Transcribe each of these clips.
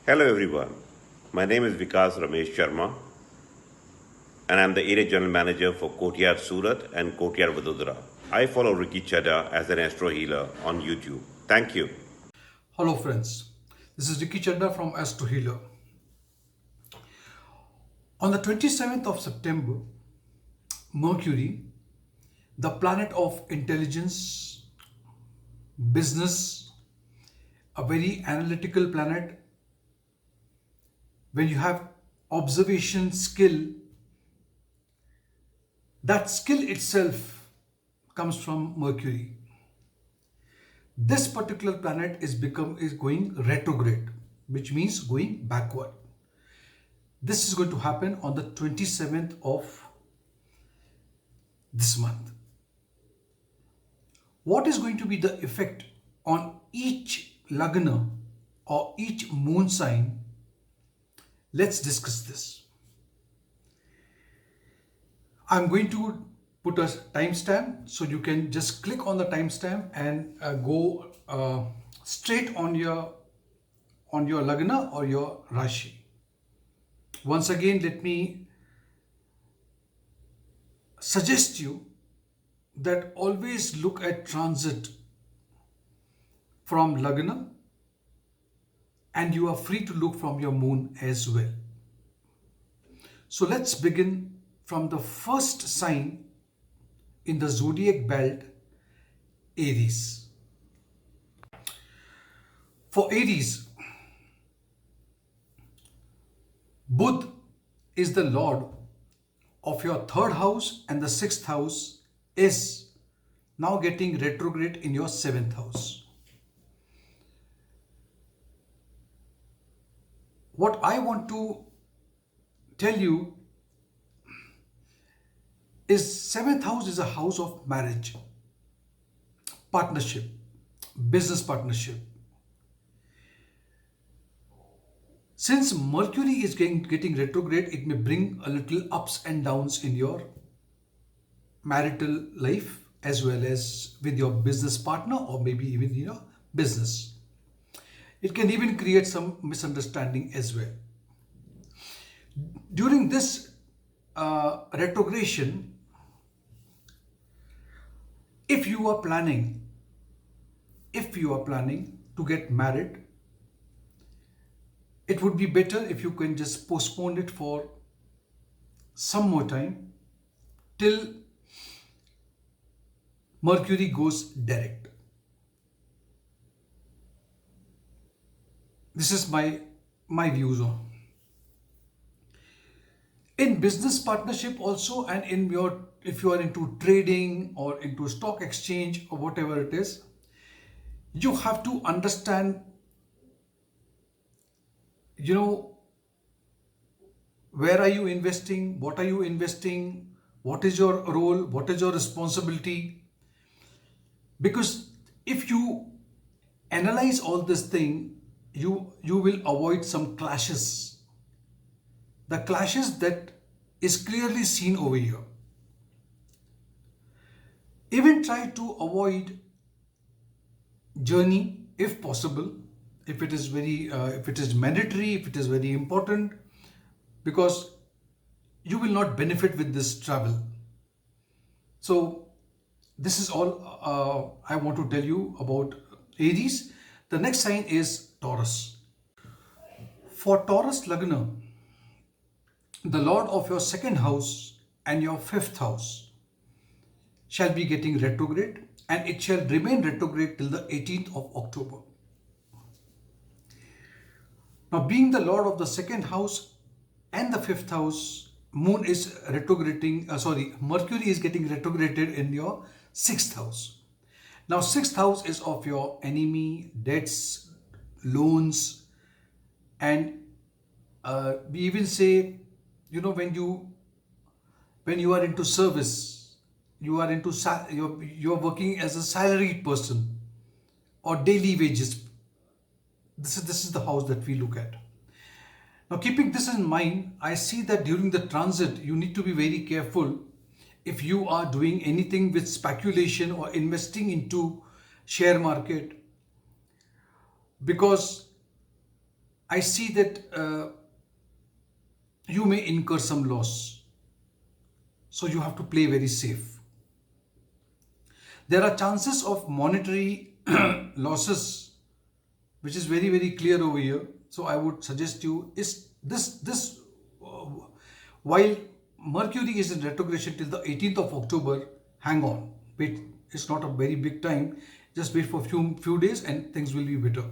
Hello everyone, my name is Vikas Ramesh Sharma and I'm the Area General Manager for Courtyard Surat and Courtyard Vadodara. I follow Ricky Chadha as an astro healer on YouTube. Thank you. Hello friends, this is Ricky Chadha from Astro Healer. On the 27th of September, Mercury, the planet of intelligence, business, a very analytical planet, when you have observation skill, that skill itself comes from Mercury. This particular planet is going retrograde, which means going backward. This is going to happen on the 27th of this month. What is going to be the effect on each Lagna or each moon sign? Let's discuss this. I'm going to put a timestamp so you can just click on the timestamp and go straight on your Lagna or your Rashi. Once again, let me suggest you that always look at transit from Lagna, and you are free to look from your moon as well. So let's begin from the first sign in the zodiac belt, Aries. For Aries, Buddha is the lord of your third house, and the sixth house is now getting retrograde in your seventh house. What I want to tell you is seventh house is a house of marriage, partnership, business partnership. Since Mercury is getting retrograde, it may bring a little ups and downs in your marital life as well as with your business partner or maybe even in your business. It can even create some misunderstanding as well. During this retrogression, if you are planning to get married, it would be better if you can just postpone it for some more time till Mercury goes direct. This is my views on. In business partnership also, and in your, if you are into trading or into stock exchange or whatever it is, you have to understand, where are you investing, what are you investing, what is your role, what is your responsibility. Because if you analyze all this thing, you will avoid some clashes. The clashes that is clearly seen over here. Even try to avoid journey if possible, if it is mandatory, if it is very important, because you will not benefit with this travel. So this is all I want to tell you about Aries. The next sign is Taurus. For Taurus Lagna, the lord of your second house and your fifth house shall be getting retrograde, and it shall remain retrograde till the 18th of October. Now, being the lord of the second house and the fifth house, moon is retrograding, Mercury is getting retrograded in your sixth house. Now, sixth house is of your enemy, debts, loans, and we even say, when you are into service, you are into you're working as a salaried person or daily wages. This is the house that we look at. Now, keeping this in mind, I see that during the transit, you need to be very careful if you are doing anything with speculation or investing into share market, because I see that you may incur some loss. So you have to play very safe. There are chances of monetary losses, which is very, very clear over here. So I would suggest you is this while Mercury is in retrogression till the 18th of October, hang on. Wait, it's not a very big time. Just wait for a few days and things will be better.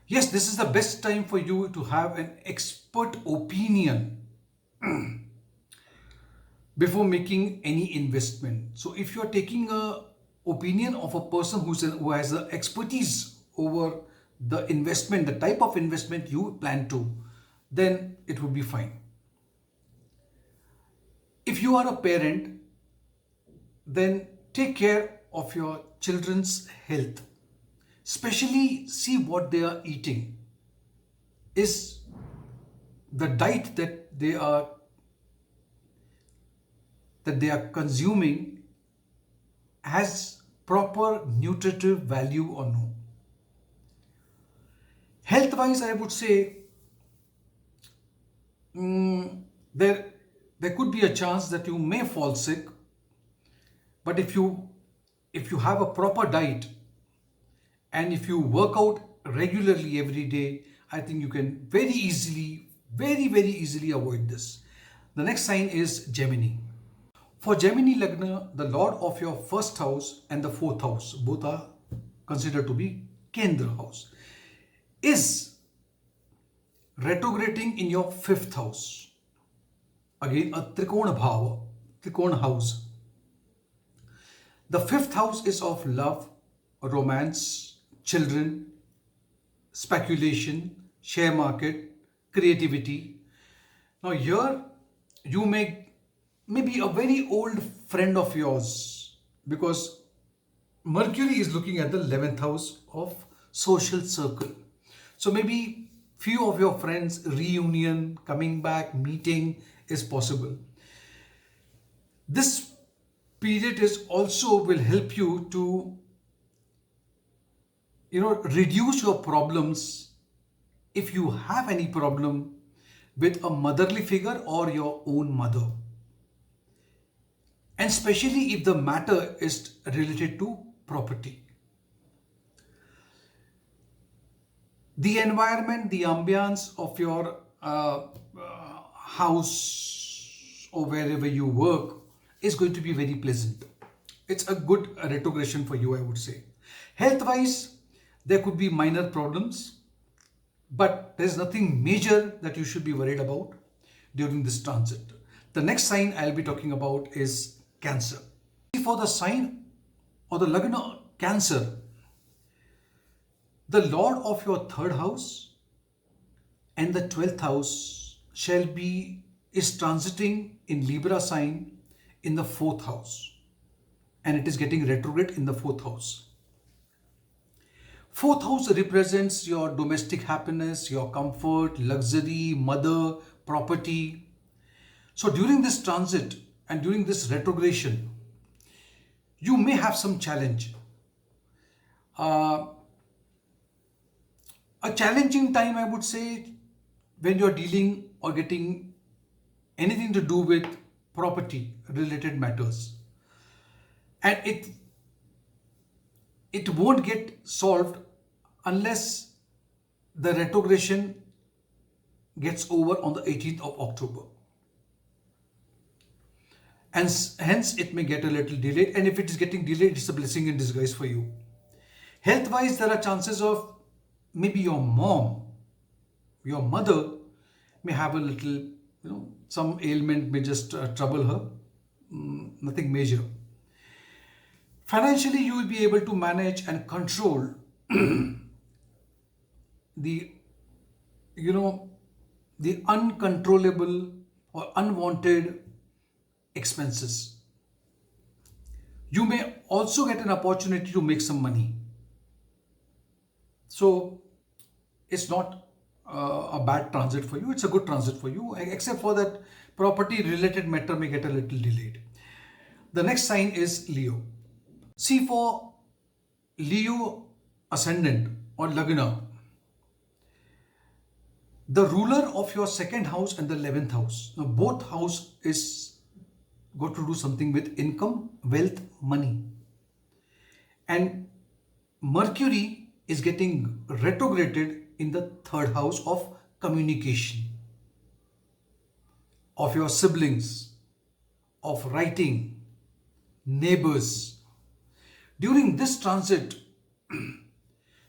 Yes, this is the best time for you to have an expert opinion before making any investment. So if you are taking a opinion of a person who has the expertise over the investment, the type of investment you plan to, then it would be fine. If you are a parent, then take care of your children's health. Especially see what they are eating. Is the diet that they are consuming has proper nutritive value or no? Health wise, I would say there could be a chance that you may fall sick, but if you have a proper diet and if you work out regularly every day, I think you can very easily avoid this. The next sign is Gemini. For Gemini Lagna, the Lord of your first house and the fourth house, both are considered to be Kendra house, is retrograding in your fifth house. Again, a Trikona Bhava, Trikona house. The fifth house is of love, romance, children, speculation, share market, creativity. Now here you may be a very old friend of yours, because Mercury is looking at the 11th house of social circle. So maybe few of your friends reunion, coming back, meeting is possible. This period is also will help you to reduce your problems if you have any problem with a motherly figure or your own mother, and especially if the matter is related to property. The environment, the ambience of your house or wherever you work is going to be very pleasant. It's a good retrogression for you, I would say. Health wise, there could be minor problems, but there's nothing major that you should be worried about during this transit. The next sign I'll be talking about is Cancer. For the sign or the Lagna Cancer, the Lord of your third house and the 12th house is transiting in Libra sign in the fourth house, and it is getting retrograde in the fourth house. Fourth house represents your domestic happiness, your comfort, luxury, mother, property. So during this transit and during this retrogression, you may have some challenge. A challenging time, I would say, when you're dealing or getting anything to do with property related matters. And it won't get solved unless the retrogression gets over on the 18th of October. And hence it may get a little delayed. And if it is getting delayed, it's a blessing in disguise for you. Health wise, there are chances of maybe your mother may have a little, some ailment may just trouble her. Nothing major. Financially, you will be able to manage and control the uncontrollable or unwanted expenses. You may also get an opportunity to make some money. So it's not a bad transit for you. It's a good transit for you, except for that property related matter may get a little delayed. The next sign is Leo. See, for Leo ascendant or Lagna, The ruler of your second house and the 11th house. Now, both house is got to do something with income, wealth, money. And Mercury is getting retrograded in the third house of communication, of your siblings, of writing, neighbors. During this transit,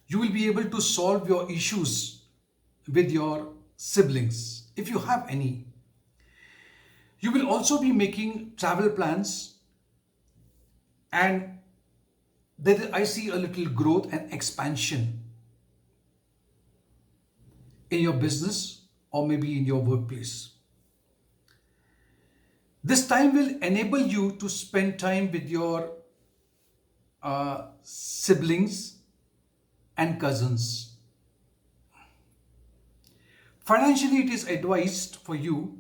you will be able to solve your issues with your siblings if you have any. You will also be making travel plans, and I see a little growth and expansion in your business or maybe in your workplace. This time will enable you to spend time with your siblings and cousins. Financially, it is advised for you,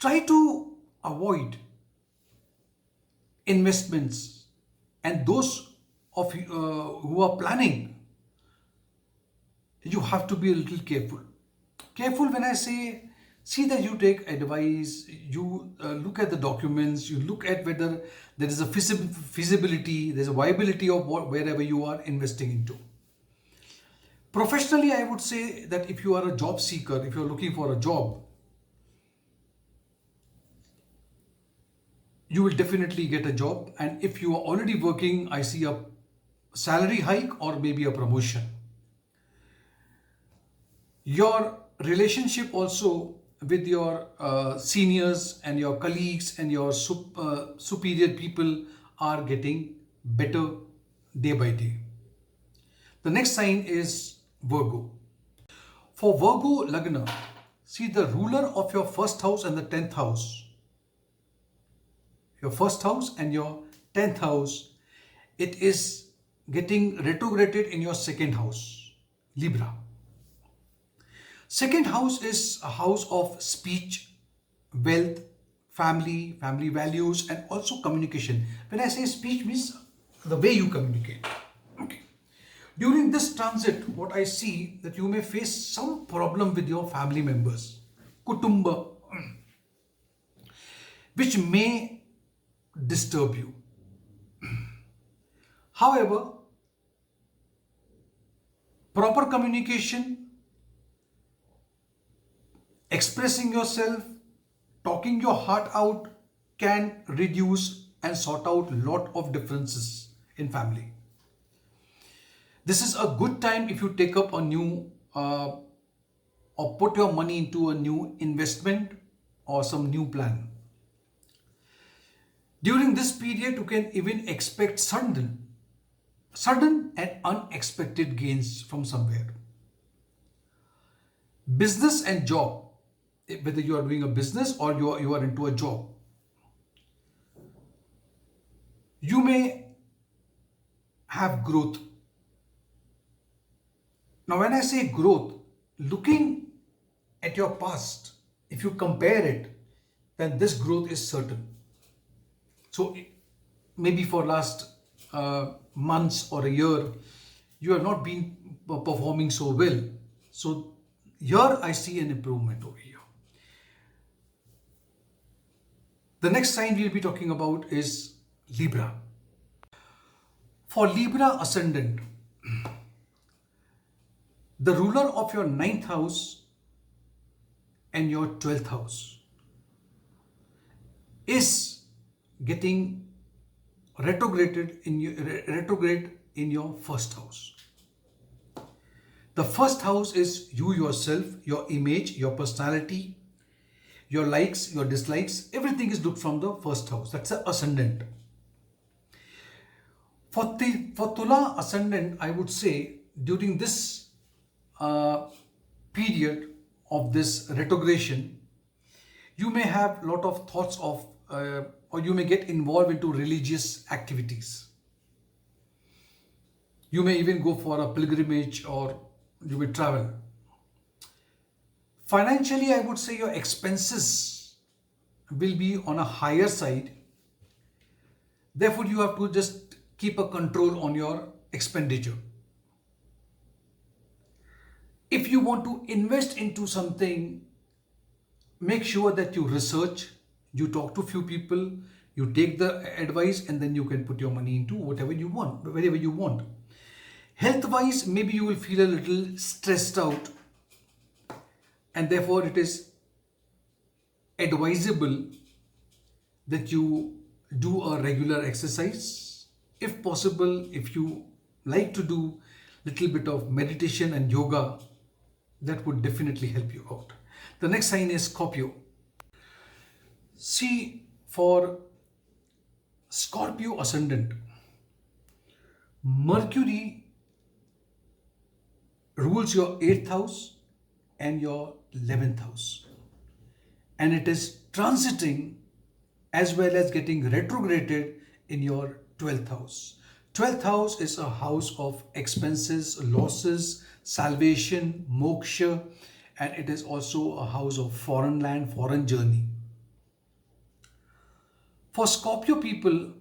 try to avoid investments, and those of you who are planning, you have to be a little careful. Careful when I say, see that you take advice, you look at the documents, you look at whether there is a feasibility, there's a viability of wherever you are investing into. Professionally, I would say that if you are a job seeker, if you're looking for a job, you will definitely get a job. And if you are already working, I see a salary hike or maybe a promotion. Your relationship also with your seniors and your colleagues and your superior people are getting better day by day. The next sign is Virgo. For Virgo Lagna, see the ruler of your first house and the 10th house. Your first house and your 10th house, it is getting retrograded in your second house, Libra. Second house is a house of speech, wealth, family values, and also communication. When I say speech, means the way you communicate. Okay. During this transit, what I see that you may face some problem with your family members, kutumba, which may disturb you. However, proper communication, expressing yourself, talking your heart out can reduce and sort out a lot of differences in family. This is a good time if you take up a new or put your money into a new investment or some new plan. During this period, you can even expect sudden and unexpected gains from somewhere. Business and job, whether you are doing a business or you are into a job, you may have growth. Now, when I say growth, looking at your past, if you compare it, then this growth is certain. So maybe for last months or a year, you have not been performing so well. So here I see an improvement over here. The next sign we'll be talking about is Libra. For Libra ascendant, the ruler of your 9th house and your 12th house is getting retrograde in your first house. The first house is you yourself, your image, your personality, your likes, your dislikes. Everything is looked from the first house. That's the ascendant. For Tula ascendant, I would say during this period of this retrogression, you may have a lot of thoughts of or you may get involved into religious activities. You may even go for a pilgrimage or you will travel. Financially, I would say your expenses will be on a higher side. Therefore, you have to just keep a control on your expenditure. If you want to invest into something, make sure that you research, you talk to few people, you take the advice, and then you can put your money into whatever you want, wherever you want. Health wise, maybe you will feel a little stressed out, and therefore it is advisable that you do a regular exercise. If possible, if you like to do little bit of meditation and yoga, that would definitely help you out. The next sign is Scorpio. See, for Scorpio ascendant, Mercury rules your 8th house and your 11th house, and it is transiting as well as getting retrograded in your 12th house. 12th house is a house of expenses, losses, salvation, moksha, and it is also a house of foreign land, foreign journey. For Scorpio people,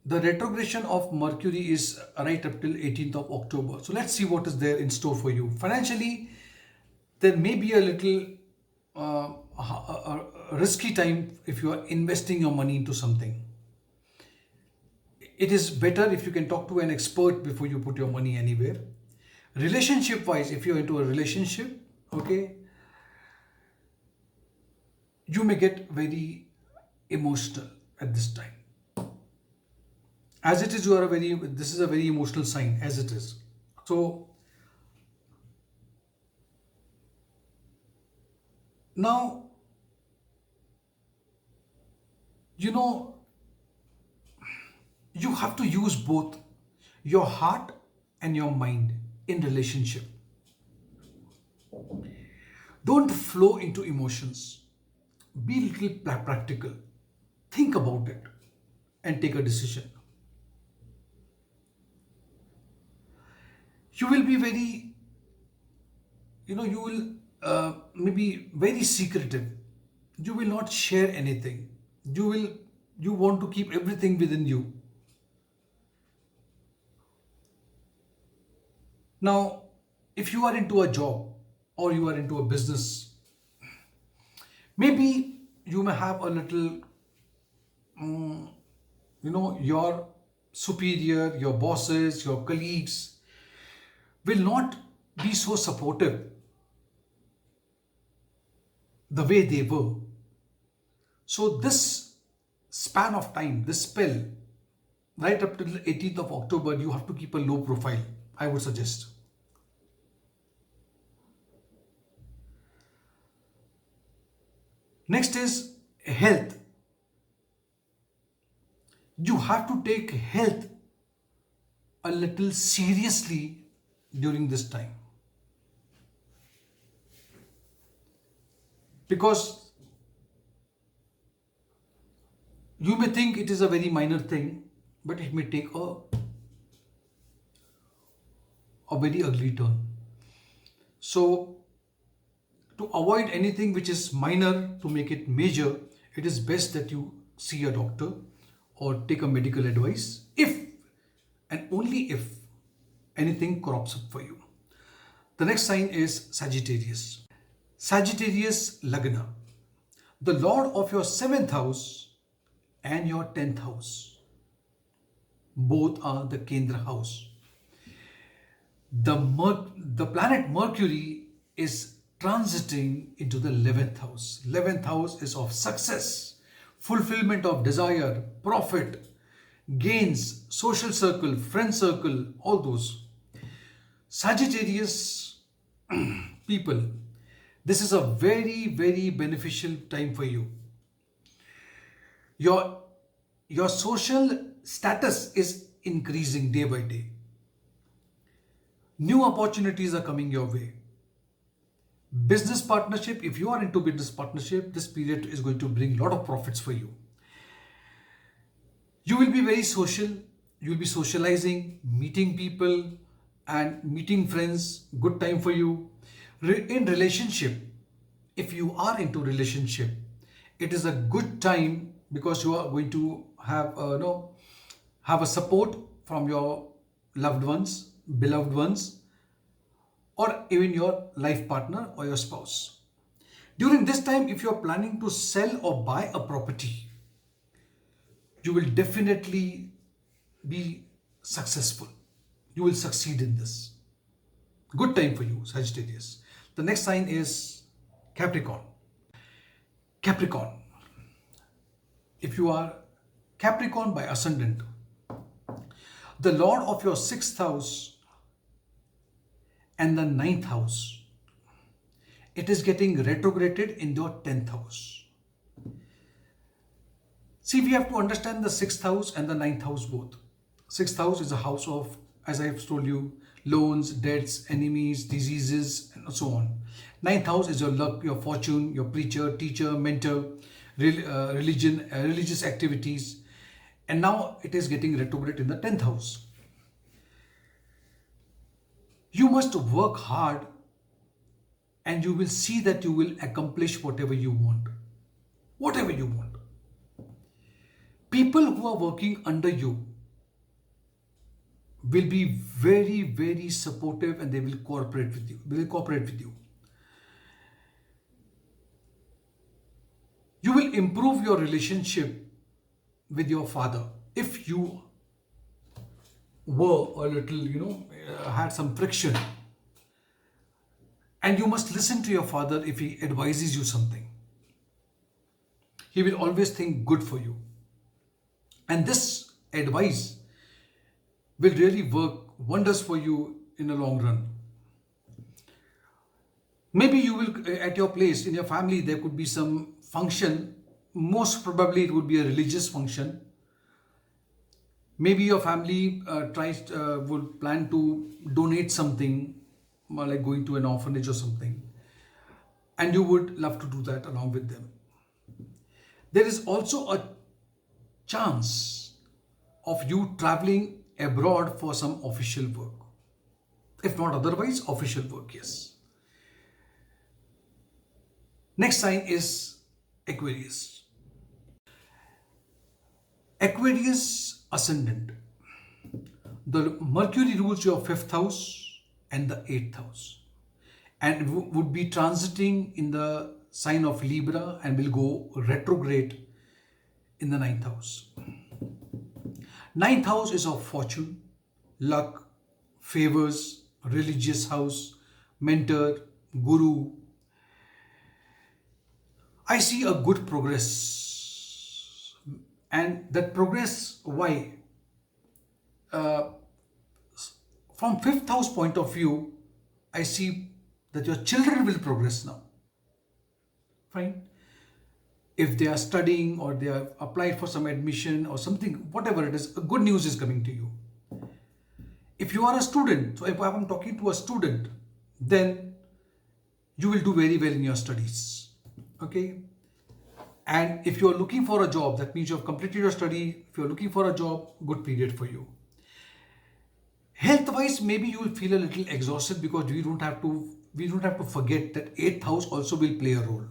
the retrogression of Mercury is right up till 18th of October. So let's see what is there in store for you. Financially, there may be a little a risky time if you are investing your money into something. It is better if you can talk to an expert before you put your money anywhere. Relationship wise, if you're into a relationship, okay, you may get very emotional at this time. As it is, this is a very emotional sign, as it is. So now, you know, you have to use both your heart and your mind in relationship. Don't flow into emotions. Be little practical. Think about it and take a decision. You will be very, you will maybe very secretive. You will not share anything. You want to keep everything within you. Now, if you are into a job or you are into a business, maybe you may have a little, your superior, your bosses, your colleagues will not be so supportive the way they were. So this span of time, this spell, right up till 18th of October, you have to keep a low profile, I would suggest. Next is health. You have to take health a little seriously during this time. Because you may think it is a very minor thing, but it may take a very ugly turn. So, to avoid anything which is minor to make it major, it is best that you see a doctor or take a medical advice if and only if anything crops up for you. The next sign is Sagittarius. Sagittarius Lagna. The Lord of your 7th house and your 10th house. Both are the Kendra house. The planet Mercury is transiting into the 11th house. 11th house is of success, fulfillment of desire, profit, gains, social circle, friend circle, all those. Sagittarius people, this is a very, very beneficial time for you. Your social status is increasing day by day. New opportunities are coming your way. Business partnership, if you are into business partnership, this period is going to bring a lot of profits for you. You will be very social. You will be socializing, meeting people and meeting friends. Good time for you. In relationship, if you are into relationship, it is a good time because you are going to have a support from your loved ones, beloved ones, or even your life partner or your spouse. During this time, if you're planning to sell or buy a property, you will definitely be successful. You will succeed in this. Good time for you, Sagittarius. The next sign is Capricorn. Capricorn. If you are Capricorn by ascendant, the Lord of your 6th house and the 9th house, it is getting retrograded in your 10th house. See, we have to understand the 6th house and the 9th house both. 6th house is a house of, as I have told you, loans, debts, enemies, diseases, and so on. 9th house is your luck, your fortune, your preacher, teacher, mentor, religion, religious activities. And now it is getting retrograde in the 10th house. You must work hard and you will see that you will accomplish whatever you want. Whatever you want. People who are working under you will be very, very supportive and they will cooperate with you. You will improve your relationship with your father if you were a little, had some friction. And you must listen to your father if he advises you something. He will always think good for you. And this advice will really work wonders for you in the long run. Maybe you will, at your place, in your family, there could be some function. Most probably it would be a religious function. Maybe your family would plan to donate something, like going to an orphanage or something. And you would love to do that along with them. There is also a chance of you traveling abroad for some official work. If not otherwise, official work, yes. Next sign is Aquarius. Aquarius ascendant. The Mercury rules your 5th house and the 8th house. And it would be transiting in the sign of Libra and will go retrograde in the 9th house. 9th house is of fortune, luck, favors, religious house, mentor, guru. I see a good progress. And that progress, why? From 5th house point of view, I see that your children will progress now. Fine. If they are studying or they have applied for some admission or something, whatever it is, good news is coming to you. If you are a student, so if I am talking to a student, then you will do very well in your studies. Okay. And if you are looking for a job, that means you have completed your study. If you are looking for a job, good period for you. Health-wise, maybe you will feel a little exhausted because we don't have to forget that 8th house also will play a role.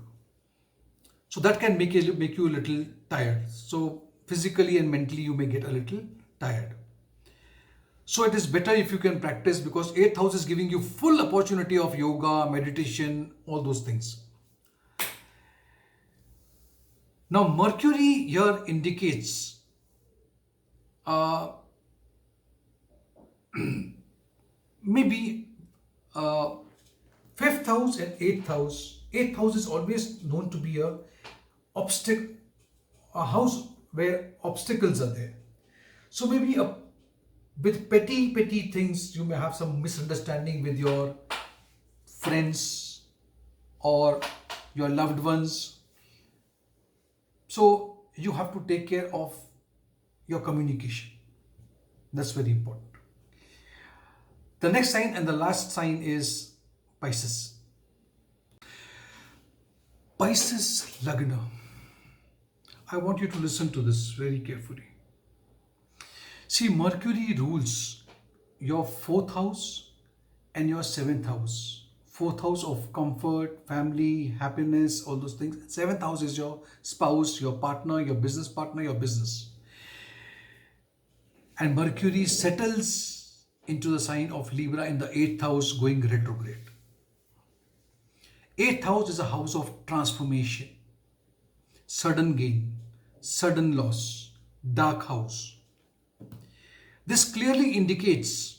So that can make you a little tired. So physically and mentally you may get a little tired. So it is better if you can practice because 8th house is giving you full opportunity of yoga, meditation, all those things. Now Mercury here indicates maybe 5th house and 8th house. 8th house is always known to be a house where obstacles are there. So maybe with petty things, you may have some misunderstanding with your friends or your loved ones. So you have to take care of your communication. That's very important. The next sign and the last sign is Pisces. Pisces Lagna. I want you to listen to this very carefully. See, Mercury rules your 4th house and your 7th house. 4th house of comfort, family, happiness, all those things. 7th house is your spouse, your partner, your business partner, your business. And Mercury settles into the sign of Libra in the 8th house going retrograde. 8th house is a house of transformation, sudden gain, sudden loss, dark house. This clearly indicates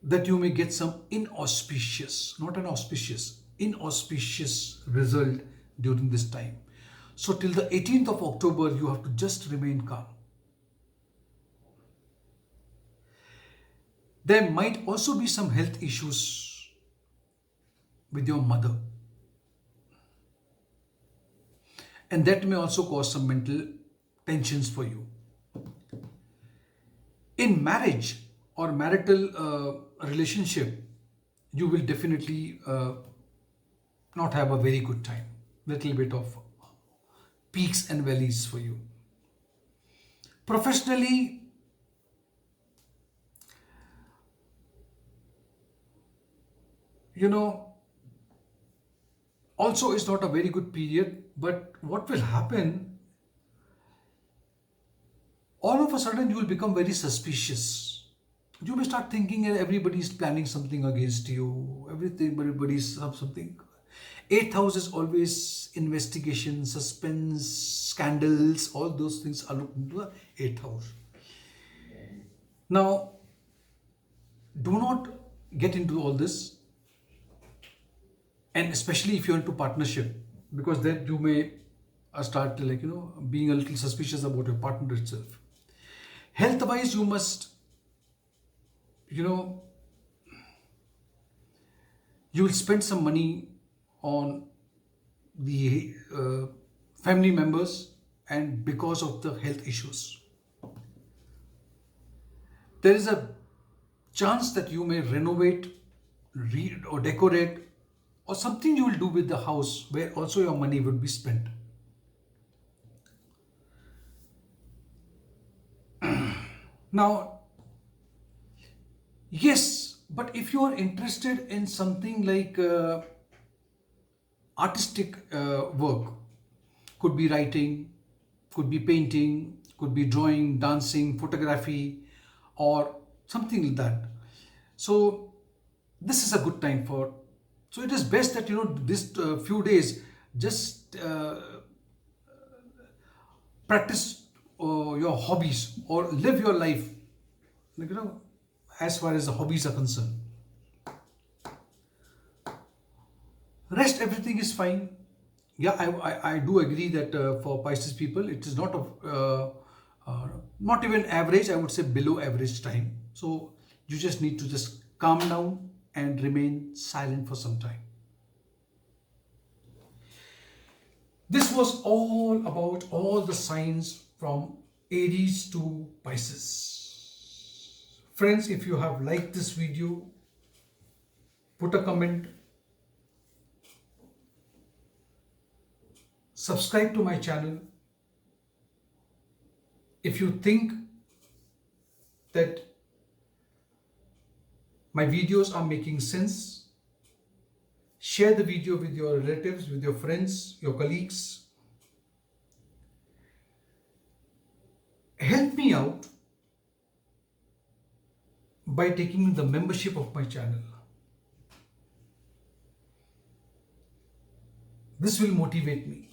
that you may get some inauspicious, not an auspicious, inauspicious result during this time. So till the 18th of October, you have to just remain calm. There might also be some health issues with your mother. And that may also cause some mental tensions for you. In marriage or marital relationship, you will definitely not have a very good time. Little bit of peaks and valleys for you. Professionally, also it's not a very good period, but what will happen, all of a sudden you will become very suspicious. You may start thinking that everybody is planning something against you, everybody's something. 8th house is always investigation, suspense, scandals, all those things are looked into the 8th house. Now, do not get into all this, and especially if you're into partnership, because then you may start being a little suspicious about your partner itself. Health wise, you must you will spend some money on the family members, and because of the health issues, there is a chance that you may renovate, or decorate, or something you will do with the house where also your money would be spent. Now, yes, but if you are interested in something like artistic work, could be writing, could be painting, could be drawing, dancing, photography, or something like that. So this is a good time for. So it is best that this few days just practice your hobbies or live your life, as far as the hobbies are concerned. Rest, everything is fine. Yeah, I do agree that for Pisces people, it is not not even average. I would say below average time. So you just need to just calm down and remain silent for some time. This was all about all the signs from Aries to Pisces. Friends, if you have liked this video, put a comment, subscribe to my channel. If you think that my videos are making sense, share the video with your relatives, with your friends, your colleagues. Help me out by taking the membership of my channel. This will motivate me.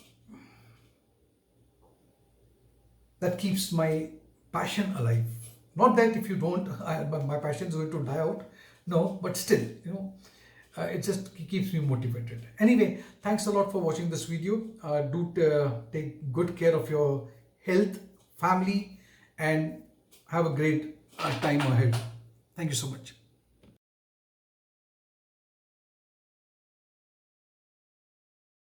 That keeps my passion alive. Not that if you don't, my passion is going to die out. No, but still, it just keeps me motivated. Anyway, thanks a lot for watching this video. Do take good care of your health, family, and have a great time ahead. Thank you so much.